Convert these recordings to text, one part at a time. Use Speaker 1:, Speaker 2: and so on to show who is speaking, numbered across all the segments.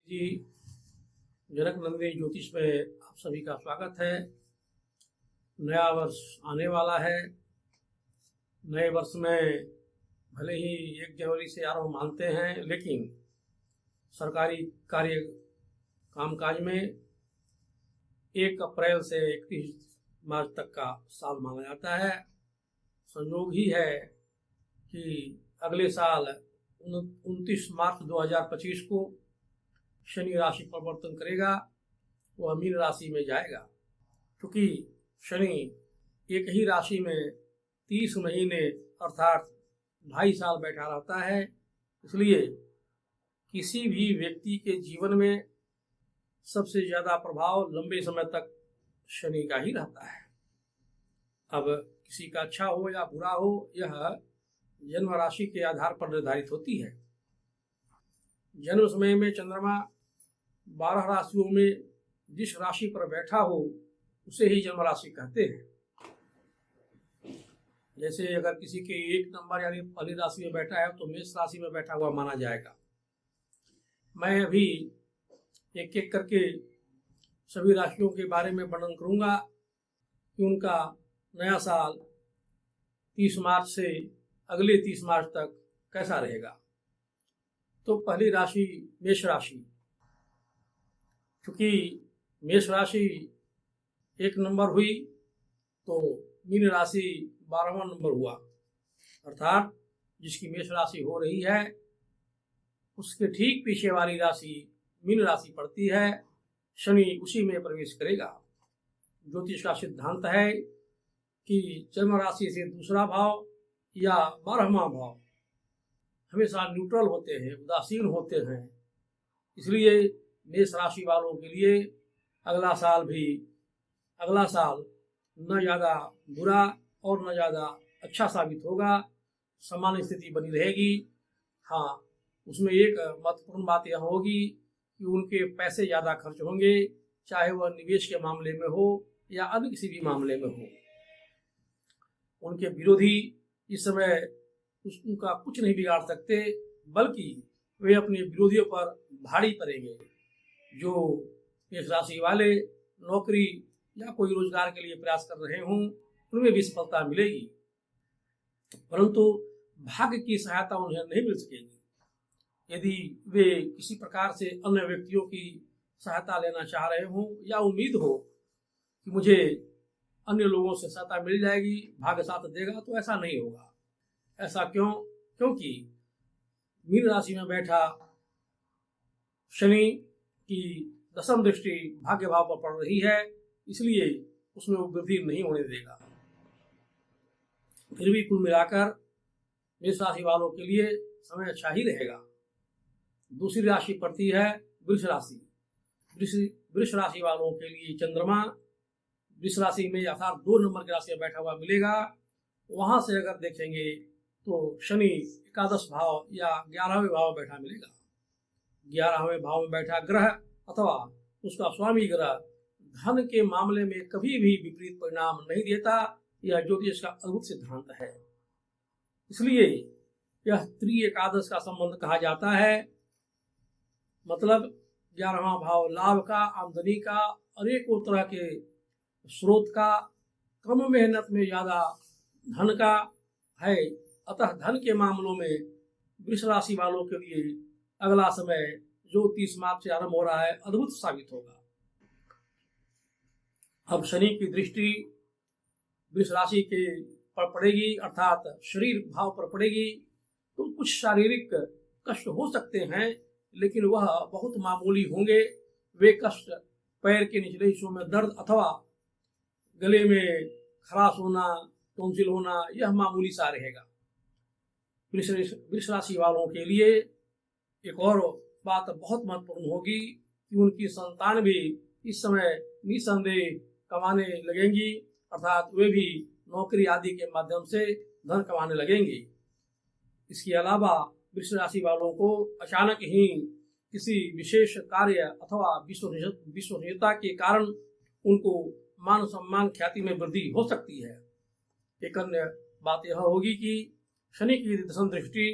Speaker 1: जी, जनक नंदिनी ज्योतिष में आप सभी का स्वागत है। नया वर्ष आने वाला है। नए वर्ष में भले ही 1 जनवरी से आरंभ मानते हैं, लेकिन सरकारी कार्य कामकाज में 1 अप्रैल से 31 मार्च तक का साल माना जाता है। संयोग ही है कि अगले साल 29 मार्च 2025 को शनि राशि परिवर्तन करेगा, वह मीन राशि में जाएगा। क्योंकि शनि एक ही राशि में 30 महीने अर्थात 2.5 साल बैठा रहता है, इसलिए किसी भी व्यक्ति के जीवन में सबसे ज़्यादा प्रभाव लंबे समय तक शनि का ही रहता है। अब किसी का अच्छा हो या बुरा हो, यह जन्म राशि के आधार पर निर्धारित होती है। जन्म समय में चंद्रमा 12 राशियों में जिस राशि पर बैठा हो उसे ही जन्म राशि कहते हैं। जैसे अगर किसी के 1 नंबर यानी पहली राशि में बैठा है तो मेष राशि में बैठा हुआ माना जाएगा। मैं अभी एक एक करके सभी राशियों के बारे में वर्णन करूंगा कि उनका नया साल 30 मार्च से अगले 30 मार्च तक कैसा रहेगा। तो पहली राशि मेष राशि। क्योंकि मेष राशि 1 नंबर हुई तो मीन राशि 12वां नंबर हुआ, अर्थात जिसकी मेष राशि हो रही है उसके ठीक पीछे वाली राशि मीन राशि पड़ती है। शनि उसी में प्रवेश करेगा। ज्योतिष का सिद्धांत है कि जन्म राशि से दूसरा भाव या 12वां भाव हमेशा न्यूट्रल होते हैं, उदासीन होते हैं। इसलिए मेष राशि वालों के लिए अगला साल न ज़्यादा बुरा और न ज़्यादा अच्छा साबित होगा। सामान्य स्थिति बनी रहेगी। हाँ, उसमें एक महत्वपूर्ण बात यह होगी कि उनके पैसे ज़्यादा खर्च होंगे, चाहे वह निवेश के मामले में हो या अन्य किसी भी मामले में हो। उनके विरोधी इस समय उनका कुछ नहीं बिगाड़ सकते, बल्कि वे अपने विरोधियों पर भारी पड़ेंगे। जो मेष राशि वाले नौकरी या कोई रोजगार के लिए प्रयास कर रहे हों, उनमें भी सफलता मिलेगी, परंतु भाग्य की सहायता उन्हें नहीं मिल सकेगी। यदि वे किसी प्रकार से अन्य व्यक्तियों की सहायता लेना चाह रहे हों या उम्मीद हो कि मुझे अन्य लोगों से सहायता मिल जाएगी, भाग्य साथ देगा, तो ऐसा नहीं होगा। ऐसा क्यों? क्योंकि मीन राशि में बैठा शनि की 10वीं दृष्टि भाग्य भाव पर पड़ रही है, इसलिए उसमें वो वृद्धि नहीं होने देगा। फिर भी कुल मिलाकर मेष राशि वालों के लिए समय अच्छा ही रहेगा। दूसरी राशि पड़ती है वृष राशि। वृष राशि वालों के लिए चंद्रमा वृष राशि में अर्थात 2 नंबर की राशि में बैठा हुआ मिलेगा। वहां से अगर देखेंगे तो शनि एकादश भाव या 11वें भाव में बैठा मिलेगा। 11वें भाव में बैठा ग्रह अथवा उसका स्वामी ग्रह धन के मामले में कभी भी विपरीत परिणाम नहीं देता। यह ज्योतिष का अद्भुत सिद्धांत है। इसलिए यह त्रि-एकादश का संबंध कहा जाता है। मतलब 11वां भाव लाभ का, आमदनी का, अनेकों तरह के स्रोत का, कम मेहनत में ज्यादा धन का है। अतः धन के मामलों में वृष राशि वालों के लिए अगला समय जो 30 मार्च से आरंभ हो रहा है अद्भुत साबित होगा। अब शनि की दृष्टि वृष राशि के पर पड़ेगी, अर्थात शरीर भाव पर पड़ेगी, तो कुछ शारीरिक कष्ट हो सकते हैं, लेकिन वह बहुत मामूली होंगे। वे कष्ट पैर के निचले हिस्सों में दर्द अथवा गले में खराश होना, टॉन्सिल होना, यह मामूली सा रहेगा। वृष राशि वालों के लिए एक और बात बहुत महत्वपूर्ण होगी कि उनकी संतान भी इस समय निसंदेह कमाने लगेंगी, अर्थात वे भी नौकरी आदि के माध्यम से धन कमाने लगेंगे। इसके अलावा वृष राशि वालों को अचानक ही किसी विशेष कार्य अथवा विश्वसनीयता के कारण उनको मान सम्मान ख्याति में वृद्धि हो सकती है। एक अन्य बात यह होगी कि शनि की 10वीं दृष्टि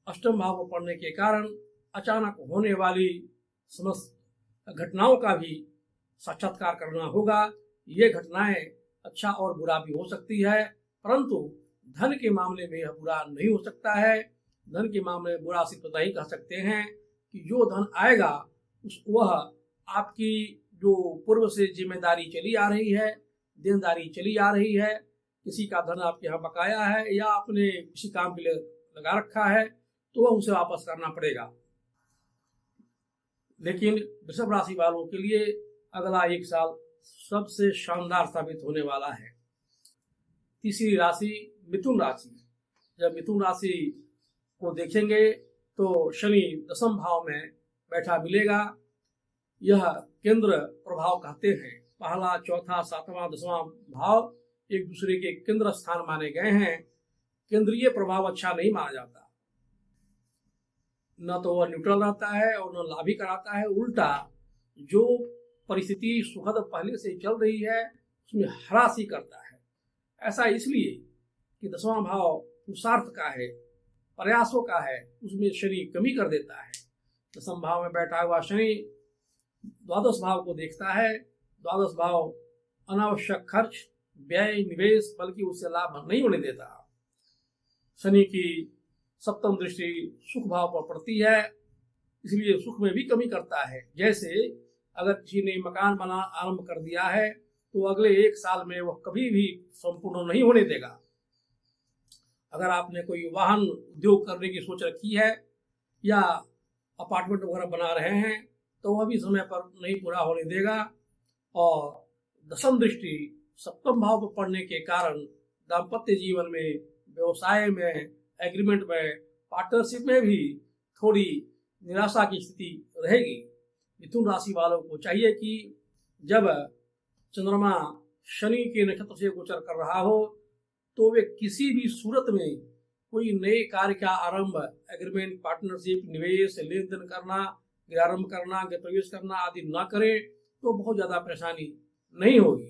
Speaker 1: 8वें भाव पर पड़ने के कारण अचानक होने वाली समस्त घटनाओं का भी साक्षात्कार करना होगा। ये घटनाएं अच्छा और बुरा भी हो सकती है, परंतु धन के मामले में यह बुरा नहीं हो सकता है। धन के मामले में बुरा सिर्फ नहीं कह सकते हैं कि जो धन आएगा वह आपकी जो पूर्व से जिम्मेदारी चली आ रही है, देनदारी चली आ रही है, किसी का धन आपके यहाँ बकाया है या आपने किसी काम के लिए लगा रखा है, तो वह उसे वापस करना पड़ेगा। लेकिन वृषभ राशि वालों के लिए अगला एक साल सबसे शानदार साबित होने वाला है। तीसरी राशि मिथुन राशि। जब मिथुन राशि को देखेंगे तो शनि दशम भाव में बैठा मिलेगा। यह केंद्र प्रभाव कहते हैं। पहला, चौथा, सातवां, दसवां भाव एक दूसरे के केंद्र स्थान माने गए हैं। केंद्रीय प्रभाव अच्छा नहीं माना जाता, न तो वह न्यूट्रल रहता है और न लाभ ही कराता है। उल्टा जो परिस्थिति सुखद पहले से चल रही है उसमें हरासी करता है। ऐसा इसलिए कि दसवां भाव पुरुषार्थ का है, प्रयासों का है, उसमें शनि कमी कर देता है। दसम भाव में बैठा हुआ शनि द्वादश भाव को देखता है। द्वादश भाव अनावश्यक खर्च, व्यय, निवेश, बल्कि उससे लाभ नहीं होने देता। शनि की सप्तम दृष्टि सुख भाव पर पड़ती है, इसलिए सुख में भी कमी करता है। जैसे अगर किसी ने मकान बना आरंभ कर दिया है तो अगले एक साल में वह कभी भी संपूर्ण नहीं होने देगा। अगर आपने कोई वाहन उद्योग करने की सोच रखी है या अपार्टमेंट वगैरह बना रहे हैं तो वह भी समय पर नहीं पूरा होने देगा। और दसम दृष्टि सप्तम भाव पर पड़ने के कारण दाम्पत्य जीवन में, व्यवसाय में, एग्रीमेंट में, पार्टनरशिप में भी थोड़ी निराशा की स्थिति रहेगी। मिथुन राशि वालों को चाहिए कि जब चंद्रमा शनि के नक्षत्र से गोचर कर रहा हो तो वे किसी भी सूरत में कोई नए कार्य का आरंभ, एग्रीमेंट, पार्टनरशिप, निवेश, लेन देन करना, गृहारंभ करना, गृह प्रवेश करना आदि न करें तो बहुत ज्यादा परेशानी नहीं होगी।